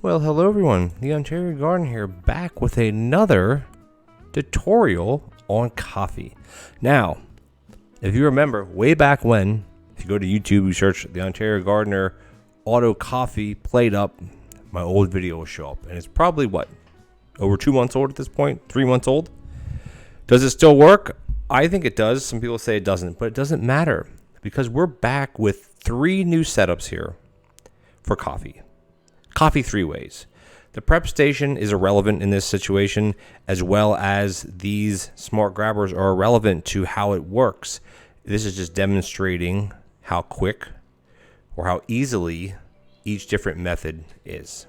Well, hello everyone, TheOntarioGardener here, back with another tutorial on coffee. Now, if you remember, way back when, if you go to YouTube, you search TheOntarioGardener Auto Coffee PlateUp, my old video will show up. And it's probably, what, over 2 months old at this point? 3 months old? Does it still work? I think it does. Some people say it doesn't, but it doesn't matter because we're back with 3 new setups here for coffee. Coffee 3 ways. The prep station is irrelevant in this situation, as well as these smart grabbers are irrelevant to how it works. This is just demonstrating how quick or how easily each different method is.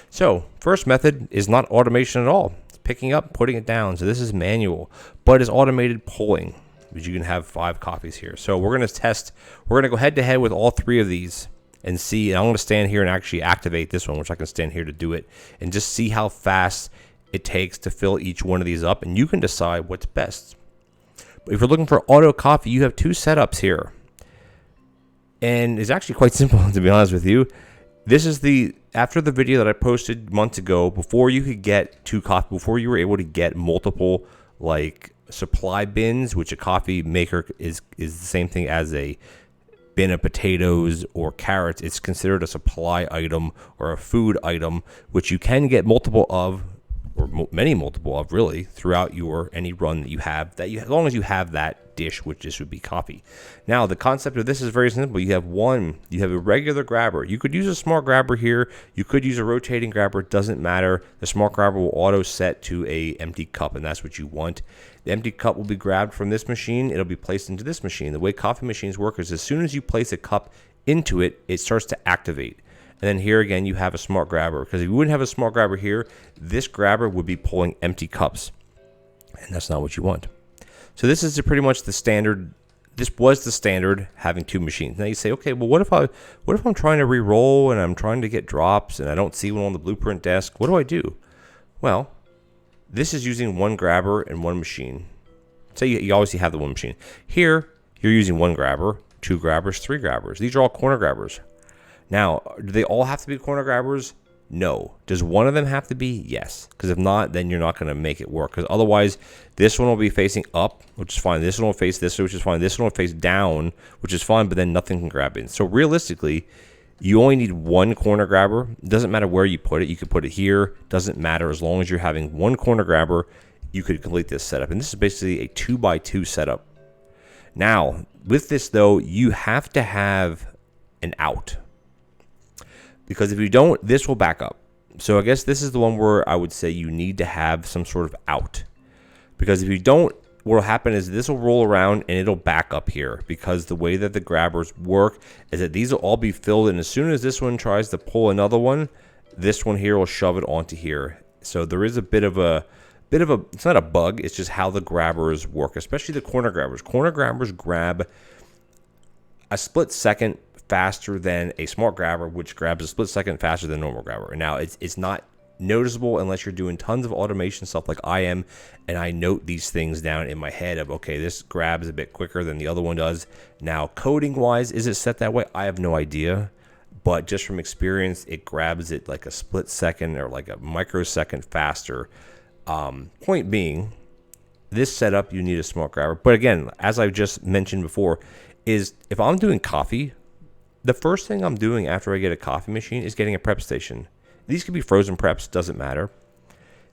So, first method is not automation at all. It's picking up, putting it down. So this is manual, but it's automated pulling, because you can have 5 coffees here. So we're going to test, we're going to go head to head with all 3 of these and see. And I'm going to stand here and actually activate this one, which I can stand here to do it, and just see how fast it takes to fill each one of these up, and you can decide what's best. But if you're looking for auto coffee, you have 2 setups here, and it's actually quite simple, to be honest with you. This is after the video that I posted months ago, before you could get 2 coffee, before you were able to get multiple like supply bins, which a coffee maker is the same thing as a bin of potatoes or carrots. It's considered a supply item or a food item, which you can get multiple of, or many multiple of, really, throughout any run that you have. As long as you have that dish, which this would be coffee. Now, the concept of this is very simple. You have a regular grabber. You could use a smart grabber here. You could use a rotating grabber. It doesn't matter. The smart grabber will auto set to a empty cup, and that's what you want. The empty cup will be grabbed from this machine. It'll be placed into this machine. The way coffee machines work is as soon as you place a cup into it, it starts to activate. And then here again, you have a smart grabber. Because if you wouldn't have a smart grabber here, this grabber would be pulling empty cups. And that's not what you want. So this is pretty much the standard. This was the standard, having 2 machines. Now you say, okay, well, what if I'm trying to re-roll and I'm trying to get drops and I don't see one on the blueprint desk? What do I do? Well, this is using 1 grabber and 1 machine. Say you obviously have the 1 machine. Here, you're using 1 grabber, 2 grabbers, 3 grabbers. These are all corner grabbers. Now, do they all have to be corner grabbers? No. Does one of them have to be? Yes. Because if not, then you're not going to make it work. Because otherwise, this one will be facing up, which is fine. This one will face this, which is fine. This one will face down, which is fine, but then nothing can grab in. So realistically, you only need 1 corner grabber. It doesn't matter where you put it. You could put it here. Doesn't matter. As long as you're having 1 corner grabber, you could complete this setup. And this is basically a 2x2 setup. Now, with this, though, you have to have an out. Because if you don't, this will back up. So I guess this is the one where I would say you need to have some sort of out. Because if you don't, what will happen is this will roll around and it'll back up here. Because the way that the grabbers work is that these will all be filled. And as soon as this one tries to pull another one, this one here will shove it onto here. So there is a bit of a, it's not a bug, it's just how the grabbers work. Especially the corner grabbers. Corner grabbers grab a split second faster than a smart grabber, which grabs a split second faster than a normal grabber. Now, it's not noticeable unless you're doing tons of automation stuff like I am, and I note these things down in my head of, okay, this grabs a bit quicker than the other one does. Now, coding-wise, is it set that way? I have no idea, but just from experience, it grabs it like a split second or like a microsecond faster. Point being, this setup, you need a smart grabber. But again, as I've just mentioned before, is if I'm doing coffee, the first thing I'm doing after I get a coffee machine is getting a prep station. These could be frozen preps, doesn't matter.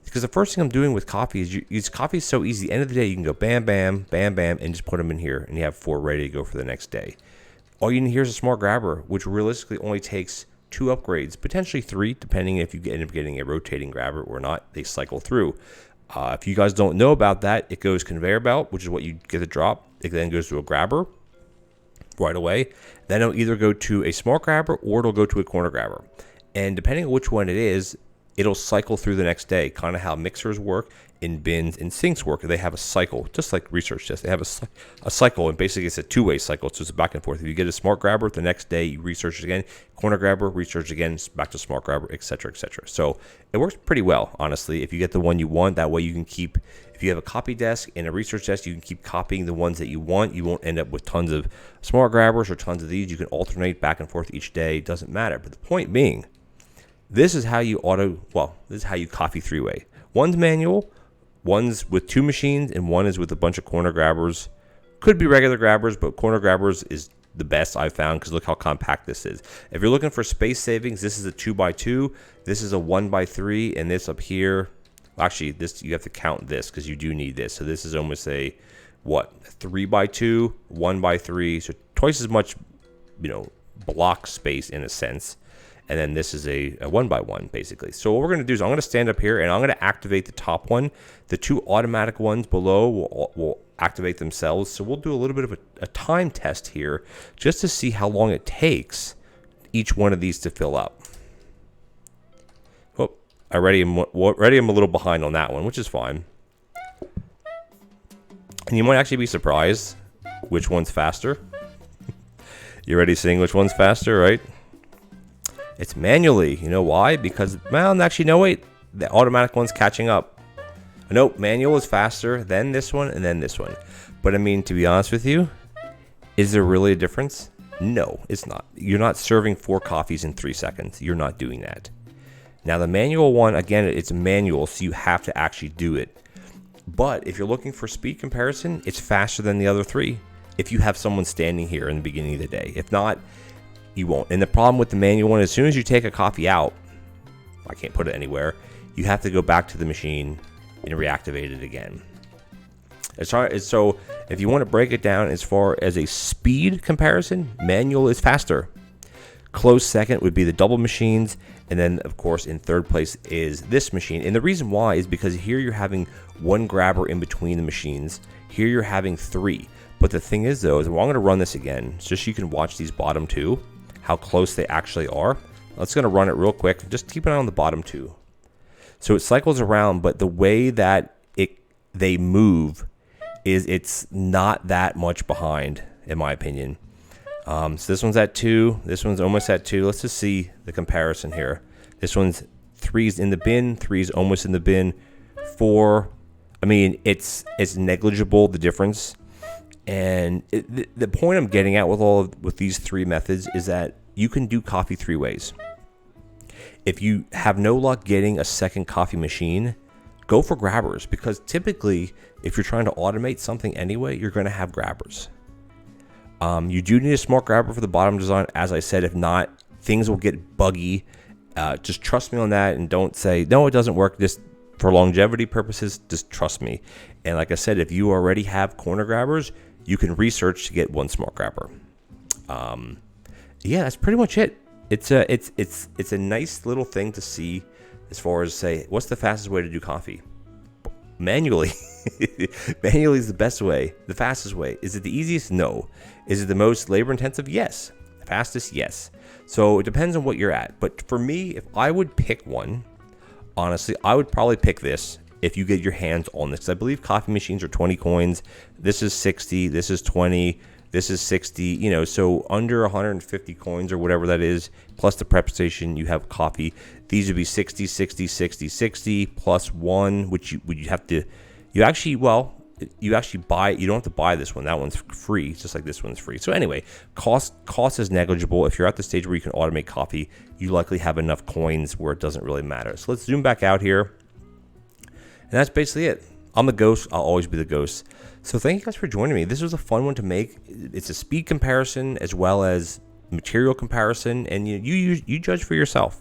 Because the first thing I'm doing with coffee is coffee is so easy. At the end of the day, you can go bam, bam, bam, bam, and just put them in here, and you have 4 ready to go for the next day. All you need here is a smart grabber, which realistically only takes 2 upgrades, potentially 3, depending if you end up getting a rotating grabber or not. They cycle through. If you guys don't know about that, it goes conveyor belt, which is what you get the drop. It then goes to a grabber right away. Then it'll either go to a smart grabber or it'll go to a corner grabber. And depending on which one it is, it'll cycle through the next day, kind of how mixers work in bins and sinks work. They have a cycle, just like research tests. They have a cycle, and basically it's a 2-way cycle, so it's back and forth. If you get a smart grabber, the next day you research it again, corner grabber, research again, back to smart grabber, etc., etc. So it works pretty well, honestly. If you get the one you want, that way you can keep, if you have a copy desk and a research desk, you can keep copying the ones that you want. You won't end up with tons of smart grabbers or tons of these. You can alternate back and forth each day. It doesn't matter. But the point being, This is how you this is how you coffee three-way. One's manual, one's with 2 machines, and one is with a bunch of corner grabbers. Could be regular grabbers, but corner grabbers is the best I've found because look how compact this is. If you're looking for space savings, this is a 2x2. This is a 1x3, and this up here, actually, this you have to count this because you do need this. So this is almost a 3x2, 1x3, so twice as much, block space in a sense. And then this is a 1x1 basically. So what we're going to do is I'm going to stand up here and I'm going to activate the top one. The 2 automatic ones below will activate themselves. So we'll do a little bit of a time test here just to see how long it takes each one of these to fill up. Oh, already I'm a little behind on that one, which is fine. And you might actually be surprised which one's faster. You're already seeing which one's faster, right? It's manually. You know why? Because, well, actually, no, wait. The automatic one's catching up. Nope, manual is faster than this one and then this one. But, I mean, to be honest with you, is there really a difference? No, it's not. You're not serving 4 coffees in 3 seconds. You're not doing that. Now, the manual one, again, it's manual, so you have to actually do it. But if you're looking for speed comparison, it's faster than the other 3 if you have someone standing here in the beginning of the day. If not, you won't. And the problem with the manual one, as soon as you take a coffee out, I can't put it anywhere, you have to go back to the machine and reactivate it again. So if you want to break it down as far as a speed comparison, manual is faster. Close second would be the double machines. And then, of course, in third place is this machine. And the reason why is because here you're having 1 grabber in between the machines. Here you're having 3. But the thing is, though, is well, I'm going to run this again just so you can watch these bottom 2, how close they actually are. Let's going to run it real quick. Just keep an eye on the bottom 2. So it cycles around, but the way that they move is it's not that much behind, in my opinion. So this one's at 2. This one's almost at 2. Let's just see the comparison here. This one's 3's in the bin. 3's almost in the bin. 4. I mean, it's negligible, the difference. And the point I'm getting at with these 3 methods is that you can do coffee 3 ways. If you have no luck getting a second coffee machine, go for grabbers, because typically if you're trying to automate something anyway, you're going to have grabbers. You do need a smart grabber for the bottom design. As I said, if not, things will get buggy. Just trust me on that and don't say, no, it doesn't work. Just for longevity purposes, just trust me. And like I said, if you already have corner grabbers, you can research to get 1 smart grabber. Yeah, that's pretty much it. It's a nice little thing to see as far as say, what's the fastest way to do coffee? Manually. Manually is the best way, the fastest way. Is it the easiest? No. Is it the most labor intensive? Yes. Fastest? Yes. So it depends on what you're at. But for me, if I would pick one, honestly, I would probably pick this if you get your hands on this. I believe coffee machines are 20 coins. This is 60. This is 20. This is 60. So under 150 coins or whatever that is, plus the prep station, you have coffee. These would be 60, 60, 60, 60, plus 1, which you have to, you actually buy, you don't have to buy this one. That one's free, just like this one's free. So anyway, cost is negligible. If you're at the stage where you can automate coffee, you likely have enough coins where it doesn't really matter. So let's zoom back out here. And that's basically it. I'm the ghost. I'll always be the ghost. So thank you guys for joining me. This was a fun one to make. It's a speed comparison as well as material comparison, and you judge for yourself.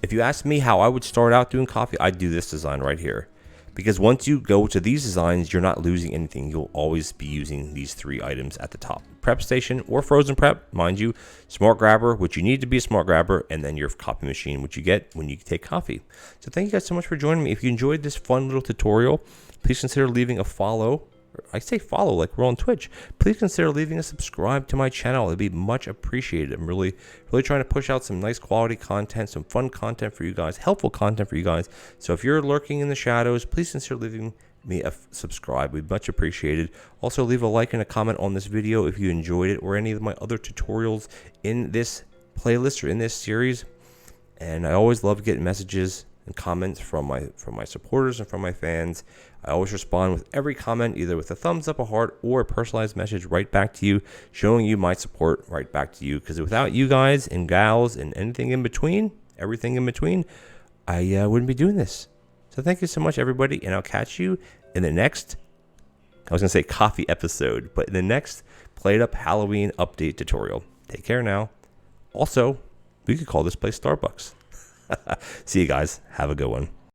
If you ask me how I would start out doing coffee, I'd do this design right here. Because once you go to these designs, you're not losing anything. You'll always be using these 3 items at the top. Prep station or frozen prep, mind you. Smart grabber, which you need to be a smart grabber. And then your coffee machine, which you get when you take coffee. So thank you guys so much for joining me. If you enjoyed this fun little tutorial, please consider leaving a follow. I say follow like we're on Twitch. Please consider leaving a subscribe to my channel. It'd be much appreciated. I'm really trying to push out some nice quality content, some fun content for you guys, helpful content for you guys. So if you're lurking in the shadows, please consider leaving me a subscribe. We'd much appreciated. Also, leave a like and a comment on this video if you enjoyed it or any of my other tutorials in this playlist or in this series. And I always love getting messages and comments from my supporters and from my fans. I always respond with every comment, either with a thumbs up, a heart, or a personalized message right back to you, showing you my support right back to you. Because without you guys and gals and anything in between, everything in between, I wouldn't be doing this. So thank you so much, everybody, and I'll catch you in the next, I was going to say coffee episode, but in the next PlateUp Halloween update tutorial. Take care now. Also, we could call this place Starbucks. See you guys. Have a good one.